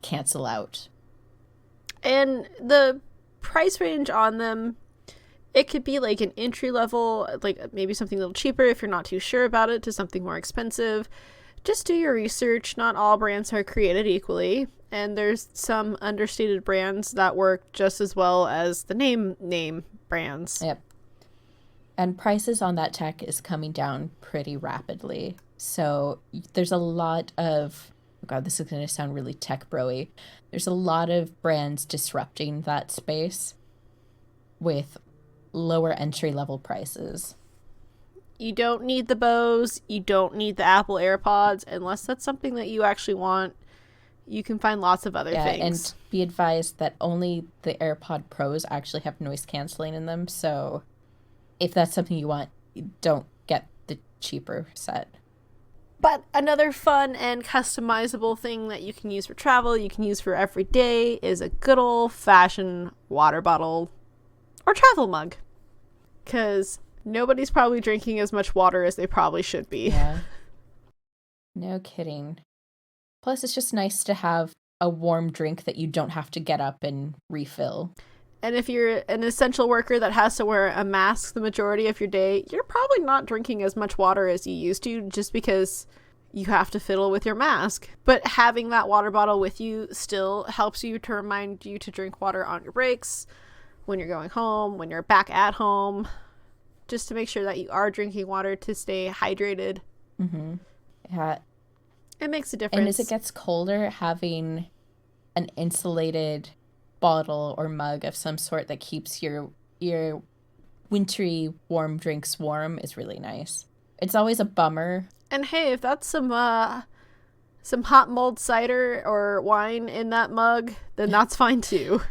cancel out. And the price range on them, it could be like an entry level, like maybe something a little cheaper if you're not too sure about it, to something more expensive. Just do your research. Not all brands are created equally, and there's some understated brands that work just as well as the name brands. Yep. And prices on that tech is coming down pretty rapidly. So there's a lot of, oh God, this is going to sound really tech bro-y. There's a lot of brands disrupting that space with lower entry level prices. You don't need the Bose, you don't need the Apple AirPods, unless that's something that you actually want. You can find lots of other things. And be advised that only the AirPod Pros actually have noise canceling in them, so if that's something you want, don't get the cheaper set. But another fun and customizable thing that you can use for travel, you can use for every day, is a good old-fashioned water bottle or travel mug. Because nobody's probably drinking as much water as they probably should be. Yeah. No kidding. Plus, it's just nice to have a warm drink that you don't have to get up and refill. And if you're an essential worker that has to wear a mask the majority of your day, you're probably not drinking as much water as you used to just because you have to fiddle with your mask. But having that water bottle with you still helps you to remind you to drink water on your breaks, when you're going home, when you're back at home, just to make sure that you are drinking water to stay hydrated. Yeah. It makes a difference. And as it gets colder, having an insulated bottle or mug of some sort that keeps your wintry warm drinks warm is really nice. It's always a bummer. And hey, if that's some hot mulled cider or wine in that mug, then that's fine too.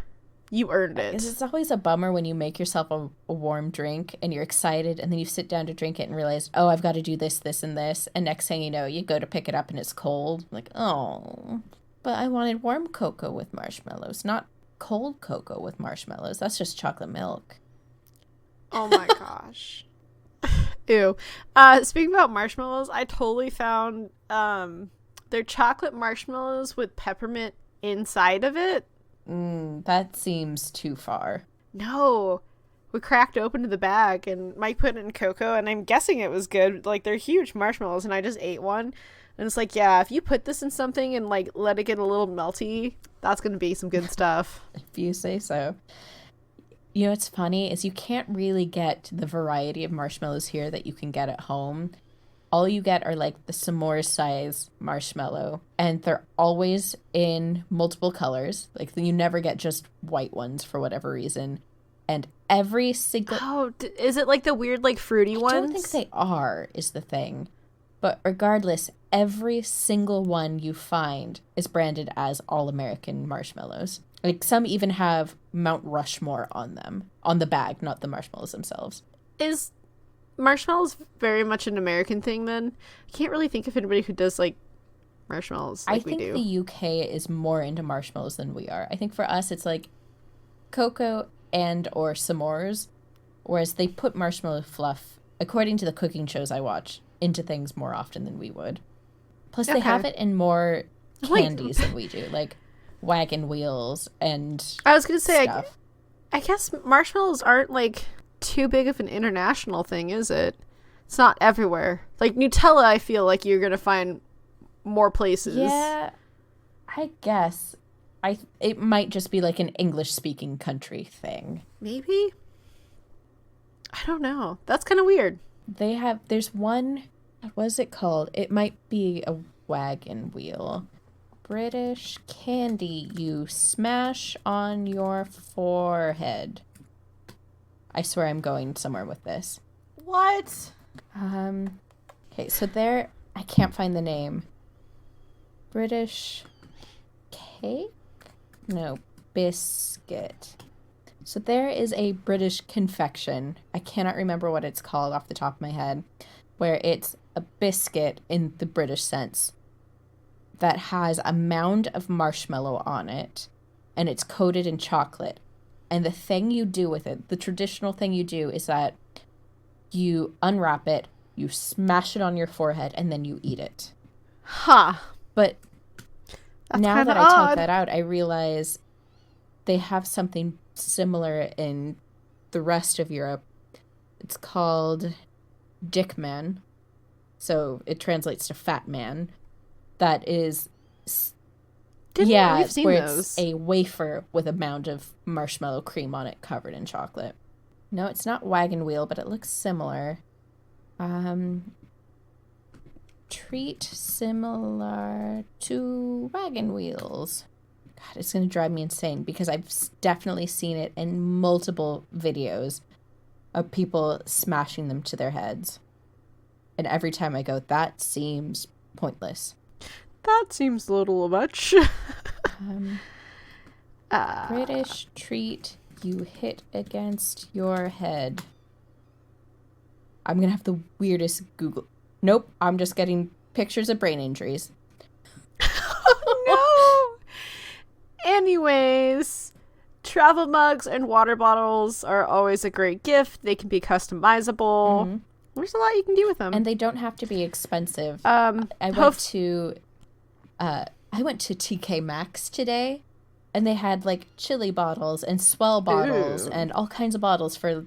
You earned it. It's always a bummer when you make yourself a warm drink and you're excited and then you sit down to drink it and realize, oh, I've got to do this, this, and this. And next thing you know, you go to pick it up and it's cold. Like, oh, but I wanted warm cocoa with marshmallows, not cold cocoa with marshmallows. That's just chocolate milk. Oh my gosh. Ew. Speaking about marshmallows, I totally found their chocolate marshmallows with peppermint inside of it. That seems too far. No. We cracked open the bag and Mike put it in cocoa and I'm guessing it was good. Like, they're huge marshmallows and I just ate one. And it's like, yeah, if you put this in something and like let it get a little melty, that's going to be some good stuff. If you say so. You know what's funny is you can't really get the variety of marshmallows here that you can get at home. All you get are like the s'more size marshmallow, and they're always in multiple colors. Like, you never get just white ones for whatever reason. And every single... Oh, is it like the weird, like, fruity ones? I don't think they are, is the thing. But regardless, every single one you find is branded as All-American marshmallows. Like, some even have Mount Rushmore on them. On the bag, not the marshmallows themselves. Is marshmallows very much an American thing, then? I can't really think of anybody who does, like, marshmallows like we do. I think the UK is more into marshmallows than we are. I think for us, it's like cocoa and or s'mores, whereas they put marshmallow fluff, according to the cooking shows I watch, into things more often than we would. Plus, they have it in more candies than we do, like wagon wheels and I was gonna say, stuff. I guess marshmallows aren't like too big of an international thing, is it? It's not everywhere. Like Nutella, I feel like you're gonna find more places. Yeah, I guess. It might just be like an English-speaking country thing. Maybe? I don't know. That's kind of weird. There's one, what is it called? It might be a wagon wheel. British candy you smash on your forehead. I swear I'm going somewhere with this. What? Okay, so there, I can't find the name. British cake? No, biscuit. So there is a British confection. I cannot remember what it's called off the top of my head, where it's a biscuit in the British sense that has a mound of marshmallow on it, and it's coated in chocolate. And the thing you do with it, the traditional thing you do, is that you unwrap it, you smash it on your forehead, and then you eat it. Huh. But that's now that I odd. type that out, I realize they have something similar in the rest of Europe. It's called Dickman. So it translates to fat man. That is, we've seen where those. It's a wafer with a mound of marshmallow cream on it covered in chocolate. No, it's not wagon wheel, but it looks similar. Treat similar to wagon wheels. God, it's going to drive me insane because I've definitely seen it in multiple videos of people smashing them to their heads. And every time I go, that seems pointless. That seems a little much. British treat you hit against your head. I'm going to have the weirdest Google. Nope, I'm just getting pictures of brain injuries. Oh, no! Anyways, travel mugs and water bottles are always a great gift. They can be customizable. Mm-hmm. There's a lot you can do with them. And they don't have to be expensive. I went to TK Maxx today, and they had like chili bottles and Swell bottles and all kinds of bottles for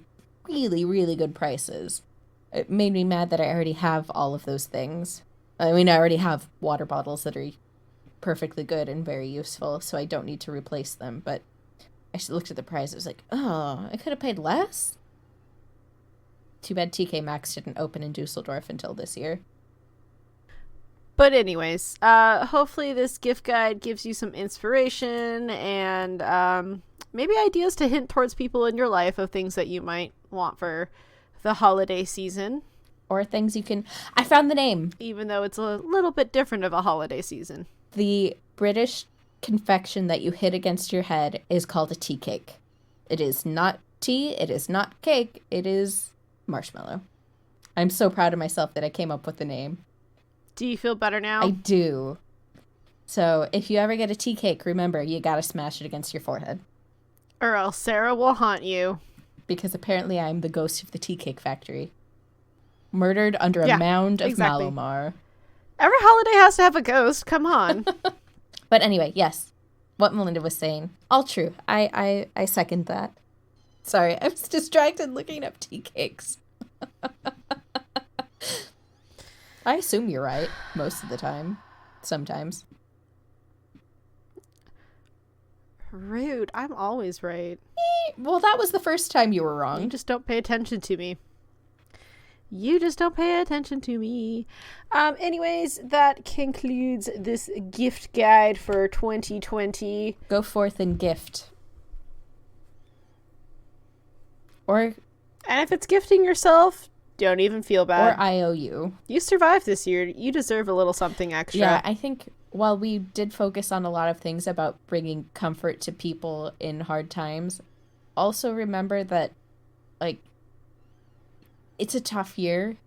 really, really good prices. It made me mad that I already have all of those things. I mean, I already have water bottles that are perfectly good and very useful, so I don't need to replace them. But I looked at the price. I was like, oh, I could have paid less? Too bad TK Maxx didn't open in Dusseldorf until this year. But anyways, hopefully this gift guide gives you some inspiration and maybe ideas to hint towards people in your life of things that you might want for the holiday season. Or things you can... I found the name! Even though it's a little bit different of a holiday season. The British confection that you hit against your head is called a tea cake. It is not tea, it is not cake, it is marshmallow. I'm so proud of myself that I came up with the name. Do you feel better now? I do. So if you ever get a tea cake, remember, you gotta smash it against your forehead. Or else Sarah will haunt you. Because apparently I'm the ghost of the tea cake factory. Murdered under a mound of Malomar. Every holiday has to have a ghost. Come on. But anyway, yes. What Melinda was saying. All true. I second that. Sorry, I was distracted looking up tea cakes. I assume you're right most of the time. Sometimes. Rude. I'm always right. Well, that was the first time you were wrong. You just don't pay attention to me. You just don't pay attention to me. Anyways, that concludes this gift guide for 2020. Go forth and gift. And if it's gifting yourself, don't even feel bad. Or IOU. You survived this year. You deserve a little something extra. Yeah, I think while we did focus on a lot of things about bringing comfort to people in hard times, also remember that, like, it's a tough year.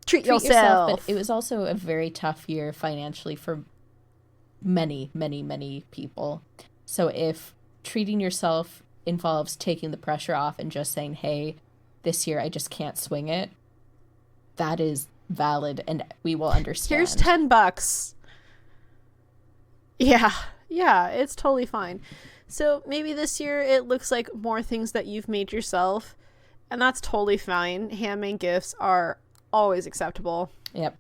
Treat yourself. But it was also a very tough year financially for many, many, many people. So if treating yourself involves taking the pressure off and just saying, hey, this year I just can't swing it, that is valid and we will understand. Here's $10. Yeah, it's totally fine. So maybe this year it looks like more things that you've made yourself, and that's totally fine. Handmade gifts are always acceptable. Yep.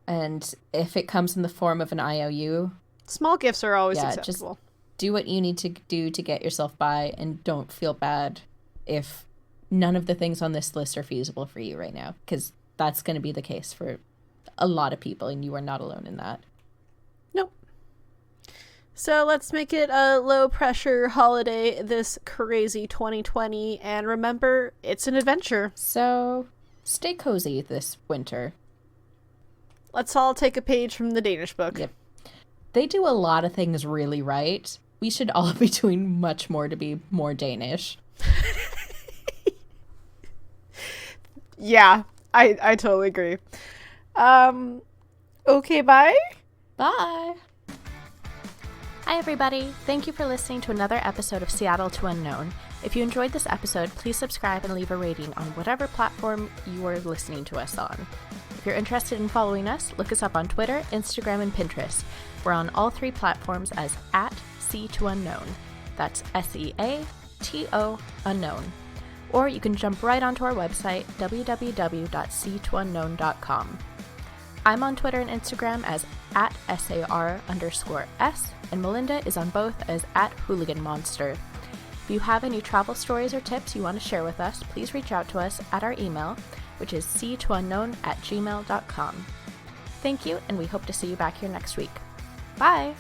And if it comes in the form of an IOU, small gifts are always acceptable. Just do what you need to do to get yourself by, and don't feel bad if none of the things on this list are feasible for you right now, because that's going to be the case for a lot of people, and you are not alone in that. Nope. So let's make it a low-pressure holiday this crazy 2020, and remember, it's an adventure. So stay cozy this winter. Let's all take a page from the Danish book. Yep. They do a lot of things really right. We should all be doing much more to be more Danish. Yeah, I totally agree. Okay, bye. Bye. Hi, everybody. Thank you for listening to another episode of Seattle to Unknown. If you enjoyed this episode, please subscribe and leave a rating on whatever platform you are listening to us on. If you're interested in following us, look us up on Twitter, Instagram, and Pinterest. We're on all 3 platforms as @C2Unknown. That's SEATO Unknown. Or you can jump right onto our website, www.c2unknown.com. I'm on Twitter and Instagram as @SAR_S, and Melinda is on both as @HooliganMonster. If you have any travel stories or tips you want to share with us, please reach out to us at our email, which is c2unknown@gmail.com. Thank you, and we hope to see you back here next week. Bye!